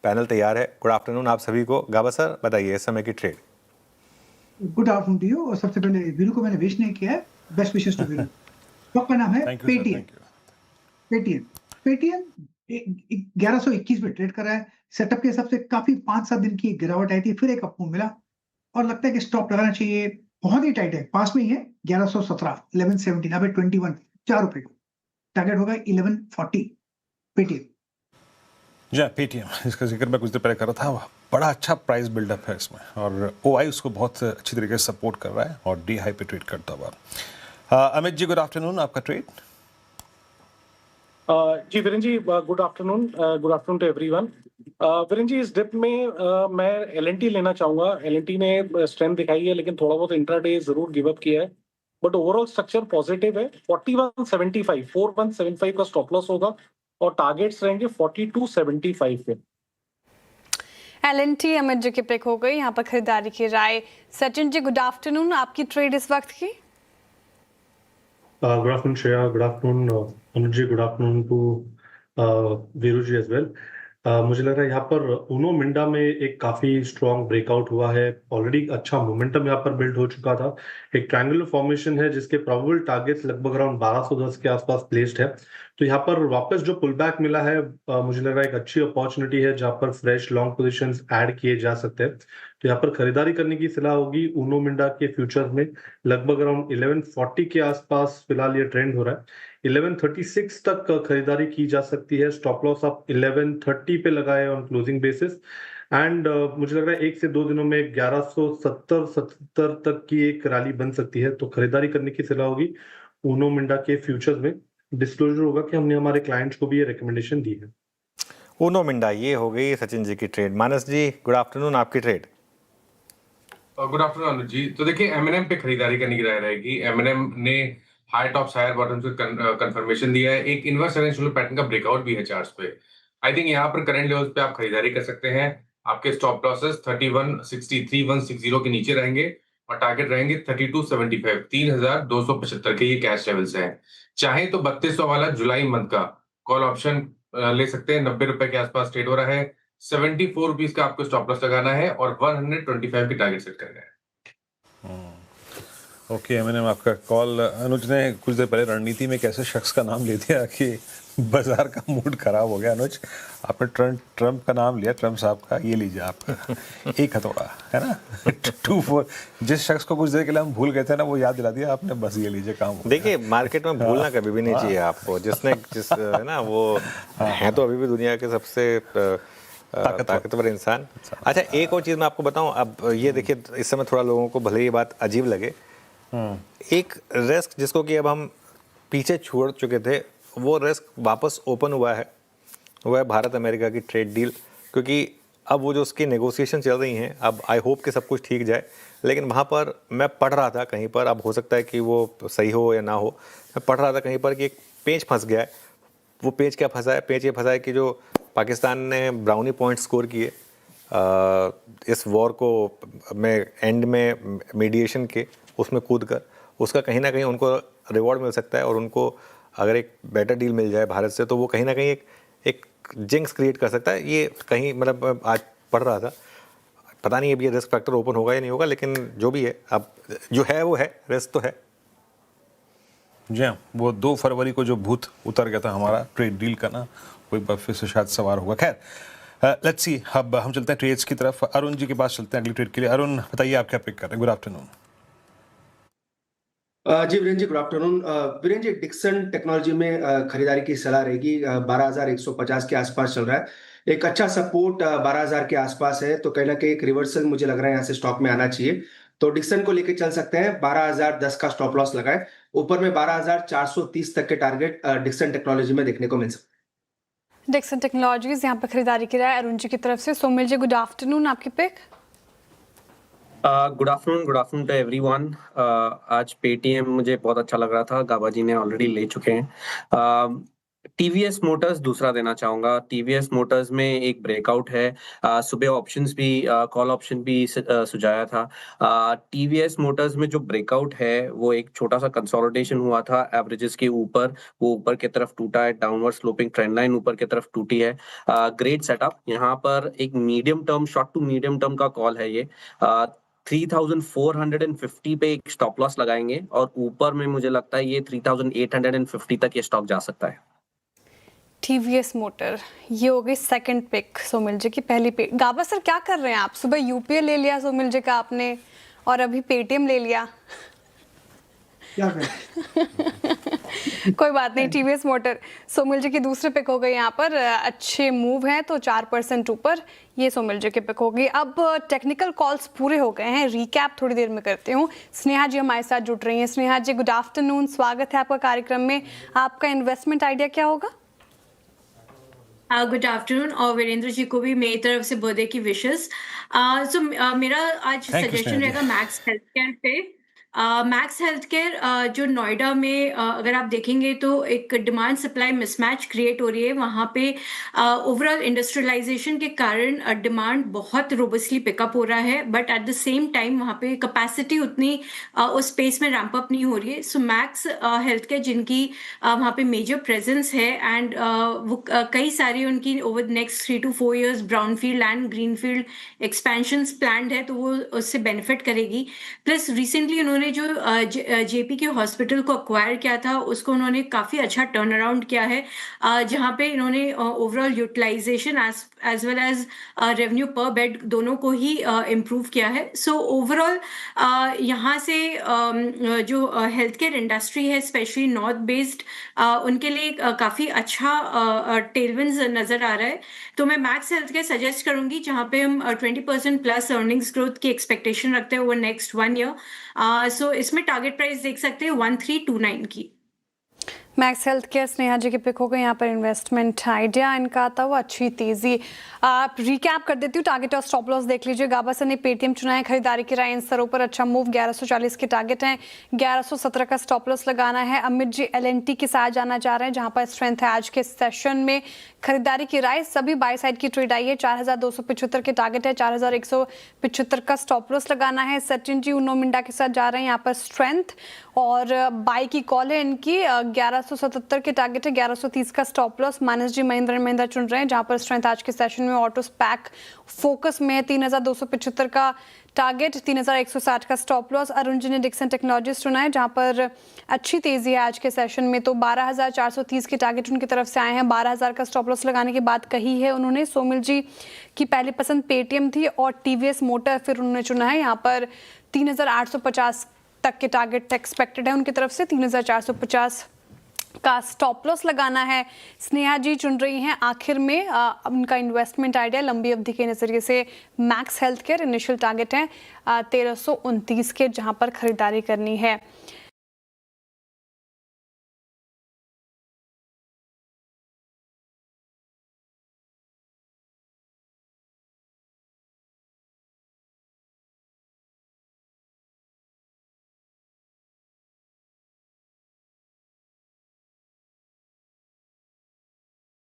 Panel तैयार है। Good afternoon आप सभी को। गाबा सर बताइए इस समय की trade. Good afternoon to you. और सबसे पहले वीरू को मैंने विश नहीं किया है, best wishes to Veeru. Stock का नाम है पेटीएम। पेटीएम पेटीएम 1121 पे ट्रेड कर रहा है। सेटअप के हिसाब से काफी 5-7 दिन की गिरावट आई थी, फिर एक अप मूव मिला और लगता है कि स्टॉप लगाना चाहिए। बहुत ही टाइट है, पास में ही है 1117 1117। अब 21 ₹4 का टारगेट होगा 1140 पेटीएम। जी पेटीएम, इसका जिक्र मैं कुछ देर पहले कर रहा था। बड़ा अच्छा प्राइस बिल्डअप है इसमें और ओआई उसको बहुत अच्छी तरीके से सपोर्ट कर रहा है और डी हाई पे ट्रेड करता हुआ। अमित जी गुड आफ्टरनून, आपका ट्रेड। जी Viren ji good afternoon to everyone. Viren ji इस डिप में मैं एलएनटी लेना चाहूंगा। एलएनटी ने स्ट्रेंथ दिखाई है लेकिन थोड़ा बहुत इंट्राडे जरूर गिव अप किया है, बट ओवरऑल स्ट्रक्चर पॉजिटिव है। 4175 का स्टॉप लॉस होगा और टारगेट्स रहेंगे 4275 पे। एलएनटी अमित जी की पिक हो गई, यहाँ पर खरीदारी की राय। सचिन जी गुड आफ्टरनून, आपकी ट्रेड इस वक्त की। Good afternoon, Shreya. Good afternoon, Anuj. Good afternoon to Viru ji as well. मुझे लग रहा है यहाँ पर उनो मिंडा में एक काफी स्ट्रॉन्ग ब्रेकआउट हुआ है। ऑलरेडी अच्छा मोमेंटम यहाँ पर बिल्ड हो चुका था। एक ट्रायंगुलर फॉर्मेशन है जिसके प्रोबेबल टारगेट्स लगभग अराउंड 1210 के आसपास प्लेस्ड है। तो यहाँ पर वापस जो पुल बैक मिला है, मुझे लग रहा है एक अच्छी अपॉर्चुनिटी है जहाँ पर फ्रेश लॉन्ग पोजीशंस ऐड किए जा सकते हैं। तो यहाँ पर खरीदारी करने की सलाह होगी उनो मिंडा के फ्यूचर्स में। लगभग अराउंड 1140 के आसपास फिलहाल ये ट्रेंड हो रहा है। 1136 तक खरीदारी की जा सकती है। स्टॉप लॉस आप 1130 पे लगाए ऑन क्लोजिंग बेसिस। एंड मुझे लग रहा है 1 से 2 दिनों में 1170-70 तक की एक रैली बन सकती है। तो खरीदारी करने की सलाह होगी उनो मिंडा के फ्यूचर्स में। डिस्क्लोजर होगा कि हमने हमारे क्लाइंट्स को भी ये रिकमेंडेशन दी है। उनो मिंडा ये हो गई सचिन जी की ट्रेड। मानस जी गुड आफ्टरनून, आपकी ट्रेड। गुड आफ्टरनून अनुज जी। तो देखिए एमएनएम पे खरीदारी करने की राय रहेगी। एमएनएम ने हाई टॉप्स हायर बॉटम से कंफर्मेशन दिया है। एक इनवर्स रेंज पैटर्न का ब्रेकआउट भी है चार्ट्स पे। आई थिंक यहाँ पर करंट लेवल्स पे आप खरीदारी कर सकते हैं। आपके स्टॉप लॉसेस 3163-160 के नीचे रहेंगे और टारगेट रहेंगे 3275 3275 के ये कैश लेवल्स हैं। चाहे तो 3200 वाला जुलाई मंथ का कॉल ऑप्शन ले सकते हैं। 90 रुपए के आसपास ट्रेड हो रहा है। 74 रुपीज का आपको स्टॉप लॉस लगाना है और 125 की टारगेट सेट करना है। ओके मैंने आपका कॉल। अनुज ने कुछ देर पहले रणनीति में कैसे शख्स का नाम ले दिया कि बाजार का मूड खराब हो गया। अनुज आपने ट्रम्प का नाम लिया, ट्रम्प साहब का। ये लीजिए आपका एक हथौड़ा है ना 2-4। जिस शख्स को कुछ देर के लिए हम भूल गए थे ना, वो याद दिला दिया आपने। बस ये लीजिए काम। देखिए मार्केट में भूलना कभी भी नहीं चाहिए आपको। जिस है ना वो है तो अभी भी दुनिया के सबसे ताकतवर इंसान। अच्छा एक और चीज़ मैं आपको बताऊं। अब ये देखिए इस समय थोड़ा लोगों को भले ये बात अजीब लगे, एक रिस्क जिसको कि अब हम पीछे छोड़ चुके थे, वो रिस्क वापस ओपन हुआ है। वो है भारत अमेरिका की ट्रेड डील। क्योंकि अब वो जो उसकी नेगोशिएशन चल रही हैं, अब आई होप कि सब कुछ ठीक जाए। लेकिन वहाँ पर मैं पढ़ रहा था कहीं पर, अब हो सकता है कि वो सही हो या ना हो, मैं पढ़ रहा था कहीं पर कि एक पेच फंस गया है। वो पेच क्या फंसा है? पेच ये फंसा है कि जो पाकिस्तान ने ब्राउनी पॉइंट स्कोर किए इस वॉर को में एंड में मीडिएशन के उसमें कूद कर, उसका कहीं ना कहीं उनको रिवॉर्ड मिल सकता है। और उनको अगर एक बेटर डील मिल जाए भारत से, तो वो कहीं ना कहीं एक जिंक्स क्रिएट कर सकता है। ये कहीं मतलब आज पढ़ रहा था, पता नहीं अब ये रिस्क फैक्टर ओपन होगा या नहीं होगा, लेकिन जो भी है अब जो है वो है, रिस्क तो है। जी हाँ, वो 2 फरवरी को जो भूत उतर गया था हमारा ट्रेड डील का ना, वो एक बार फिर से शायद सवार होगा। खैर लेट्स सी। अब हम चलते हैं ट्रेड्स की तरफ। अरुण जी के पास चलते हैं अगली ट्रेड के लिए। अरुण बताइए आप क्या पिक कर रहे हैं। Good afternoon. जी Viren ji good afternoon. Viren ji Dixon Technology में खरीदारी की सलाह रहेगी। 12,150 के आसपास चल रहा है। एक अच्छा सपोर्ट 12,000 के आसपास है, तो कहीं ना कहीं एक रिवर्सल मुझे लग रहा है यहाँ से स्टॉक में आना चाहिए। तो डिक्सन को लेके चल सकते हैं। 12,010 का स्टॉप लॉस लगाए। ऊपर में 12,430 तक के टारगेट डिक्सन टेक्नोलॉजी में देखने को मिल सकते हैं। डिक्सन टेक्नोलॉजीज यहाँ पर खरीदारी की राय अरुण जी की तरफ से। सोमिल जी गुड आफ्टरनून, आपकी pick. Good afternoon to everyone. आज पेटीएम मुझे बहुत अच्छा लग रहा था, गाबा जी ने ऑलरेडी ले चुके हैं। टीवीएस मोटर्स दूसरा देना चाहूंगा। टीवीएस मोटर्स में एक ब्रेकआउट है। सुबह ऑप्शंस भी कॉल ऑप्शन भी सुझाया था। टीवीएस मोटर्स में जो ब्रेकआउट है वो एक छोटा सा कंसोलिडेशन हुआ था एवरेजेस के ऊपर, वो ऊपर की तरफ टूटा है, डाउनवर्ड स्लोपिंग ट्रेंड लाइन ऊपर की तरफ टूटी है। ग्रेट सेटअप, यहाँ पर एक medium term, short to medium term का कॉल है ये। 3450 पे एक स्टॉप लॉस लगाएंगे और ऊपर में मुझे लगता है ये 3850 तक ये स्टॉक जा सकता है। टीवीएस मोटर ये हो गई सेकंड पिक सोमिल जी की। पहली पिक गाबा सर क्या कर रहे हैं आप? सुबह यूपीए ले लिया सोमिल जी का आपने और अभी पेटीएम ले लिया। क्या करें? कोई बात नहीं, टीवीएस मोटर सोमिल जी की दूसरी पिक हो गई यहाँ पर। अच्छे मूव हैं तो 4% ऊपर ये सोमिल जी की पिक हो गई। अब टेक्निकल कॉल्स पूरे हो गए हैं, रिकैप थोड़ी देर में करती हूँ। स्नेहा जी हमारे साथ जुड़ रही हैं। स्नेहा जी गुड आफ्टरनून, स्वागत है आपका कार्यक्रम में। आपका इन्वेस्टमेंट आइडिया क्या होगा? गुड आफ्टरनून और वीरेंद्र जी को भी मेरी तरफ से बर्थडे की विशेस। मेरा आज सजेशन रहेगा मैक्स हेल्थ केयर पे। मैक्स हेल्थ केयर जो नोएडा में अगर आप देखेंगे तो एक डिमांड सप्लाई मिसमैच क्रिएट हो रही है वहाँ पे। ओवरऑल इंडस्ट्रियलाइजेशन के कारण डिमांड बहुत रोबस्टली पिकअप हो रहा है, but at the same time वहाँ पे कैपेसिटी उतनी उस स्पेस में रैंप अप नहीं हो रही है। सो मैक्स हेल्थ केयर जिनकी वहाँ पे मेजर प्रेजेंस है एंड वो कई सारी उनकी over next 3 to 4 years brownfield and greenfield expansions planned है, तो वो उससे बेनिफिट करेगी। प्लस रिसेंटली उन्होंने जो जेपी के हॉस्पिटल को अक्वायर किया था उसको उन्होंने काफ़ी अच्छा टर्न अराउंड किया है, जहाँ पे इन्होंने overall utilization as well as revenue per bed दोनों को ही इम्प्रूव किया है। सो ओवरऑल यहाँ से जो हेल्थ केयर इंडस्ट्री है स्पेशली नॉर्थ बेस्ड, उनके लिए काफ़ी अच्छा टेलविंड्स नज़र आ रहा है। तो मैं मैक्स हेल्थ केयर सजेस्ट करूँगी जहाँ पे हम 20% प्लस अर्निंग्स ग्रोथ की एक्सपेक्टेशन रखते हैं ओवर नेक्स्ट 1 year। सो इसमें टारगेट प्राइस देख सकते हैं 1329 की। मैक्स हेल्थ केयर स्नेहा जी की पिक हो गई यहाँ पर। इन्वेस्टमेंट आइडिया इनका आता हुआ अच्छी तेजी। आप रिकैप कर देती हूँ, टारगेट और स्टॉप लॉस देख लीजिए। गाबा सर ने पेटीएम चुना है, खरीदारी की राय इन सरों पर अच्छा मूव, 1140 के टारगेट हैं, 1117 का स्टॉप लॉस लगाना है। अमित जी एलएनटी के साथ जाना चाह रहे हैं जहां पर स्ट्रेंथ है आज के सेशन में। खरीदारी की राय, सभी बाय साइड की ट्रेड आई है, 4275 के टारगेट है, 4175 का स्टॉप लॉस लगाना है। सचिन जी उनो मिंडा के साथ जा रहे हैं यहाँ पर। स्ट्रेंथ और बाई की कॉल है इनकी, 1177 के टारगेट है, 1130 का stop loss. Manas ji Mahindra and Mahindra चुन रहे हैं जहां पर स्ट्रेंथ आज के सेशन में ऑटो स्पैक फोकस में है, 3275 का टारगेट, 3160 का स्टॉप लॉस। अरुण जी ने डिक्सन टेक्नोलॉजीज चुना है जहां पर अच्छी तेजी है आज के सेशन में, तो 12430 के टारगेट उनकी तरफ से आए हैं। 12000 का स्टॉप लॉस लगाने की बात कही है उन्होंने। सोमिल जी की पहली पसंद पेटीएम थी और टीवीएस मोटर फिर उन्होंने चुना है। यहाँ पर 3850 तक के टारगेट एक्सपेक्टेड है उनकी तरफ से, 3450 का स्टॉप लॉस लगाना है। स्नेहा जी चुन रही हैं आखिर में उनका इन्वेस्टमेंट आइडिया लंबी अवधि के नज़रिए से max health care, initial target है 1329 के जहां पर खरीदारी करनी है।